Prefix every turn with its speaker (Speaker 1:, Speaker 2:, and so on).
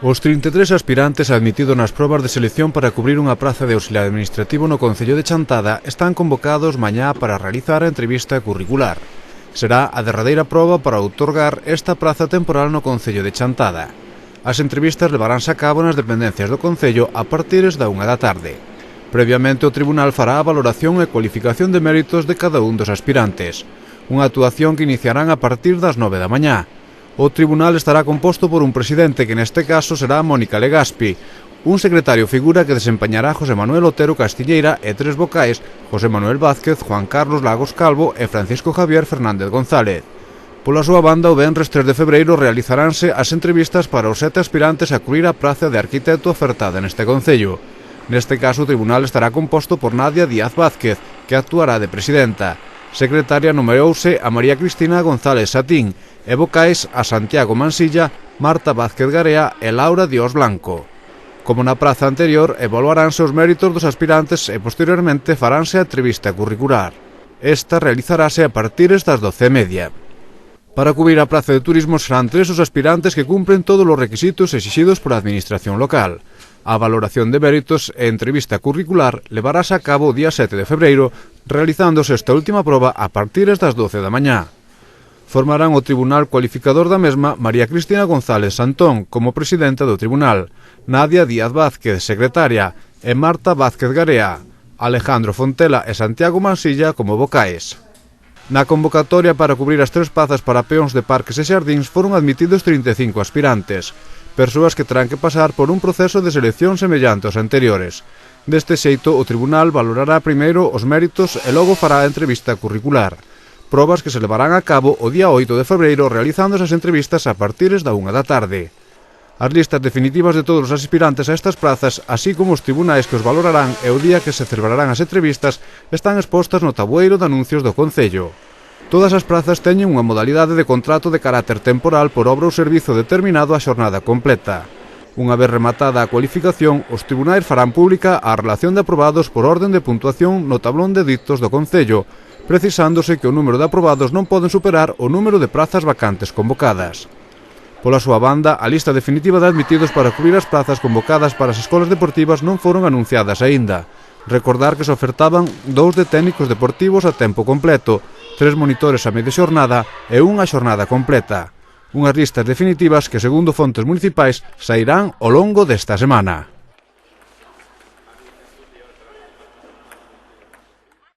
Speaker 1: Os 33 aspirantes admitidos nas probas de selección para cubrir unha praza de auxiliar administrativo no concello de Chantada están convocados mañá para realizar a entrevista curricular. Será a derradeira proba para outorgar esta praza temporal no concello de Chantada. As entrevistas levaránse a cabo nas dependencias do concello a partir da 1 da tarde. Previamente o tribunal fará a valoración e cualificación de méritos de cada un dos aspirantes. Unha actuación que iniciarán a partir das 9 da mañá. O tribunal estará composto por un presidente que neste caso será Mónica Legaspi, un secretario figura que desempeñará José Manuel Otero Castilleira e tres vocais, José Manuel Vázquez, Juan Carlos Lagos Calvo e Francisco Javier Fernández González. Pola súa banda, o venres 3 de febreiro realizaránse as entrevistas para os 7 aspirantes a cubrir a praza de arquitecto ofertada neste concello. Neste caso, o tribunal estará composto por Nadia Díaz Vázquez, que actuará de presidenta. Secretaria nomeouse a María Cristina González Satín e vocais a Santiago Mansilla, Marta Vázquez Garea e Laura Dios Blanco. Como na praza anterior, evaluaránse os méritos dos aspirantes e posteriormente faránse a entrevista curricular. Esta realizarase a partir das 12:30. Para cubrir a praza de turismo serán 3 os aspirantes que cumpren todos os requisitos exixidos pola administración local. A valoración de méritos e entrevista curricular levarase a cabo o día 7 de febreiro, realizándose esta última proba a partir das 12 da mañá. Formarán o tribunal cualificador da mesma María Cristina González Santón como presidenta do tribunal, Nadia Díaz Vázquez, secretaria, e Marta Vázquez Garea, Alejandro Fontela e Santiago Mansilla como vocais. Na convocatoria para cubrir as 3 plazas para peóns de parques e xardíns foron admitidos 35 aspirantes, persoas que terán que pasar por un proceso de selección semellante aos anteriores. Deste xeito, o tribunal valorará primeiro os méritos e logo fará a entrevista curricular. Probas que se levarán a cabo o día 8 de febreiro realizándose as entrevistas a partir da 1 da tarde. As listas definitivas de todos os aspirantes a estas plazas, así como os tribunais que os valorarán e o día que se celebrarán as entrevistas, están expostas no tabueiro de anuncios do concello. Todas as plazas teñen unha modalidade de contrato de carácter temporal por obra ou servizo determinado a xornada completa. Unha vez rematada a cualificación, os tribunais farán pública a relación de aprobados por orden de puntuación no tablón de dictos do concello, precisándose que o número de aprobados non poden superar o número de prazas vacantes convocadas. Pola súa banda, a lista definitiva de admitidos para cubrir as plazas convocadas para as escolas deportivas non foron anunciadas aínda. Recordar que se ofertaban 2 de técnicos deportivos a tempo completo, 3 monitores a media xornada e unha xornada completa. Unhas listas definitivas que, segundo fontes municipais, sairán ao longo desta semana.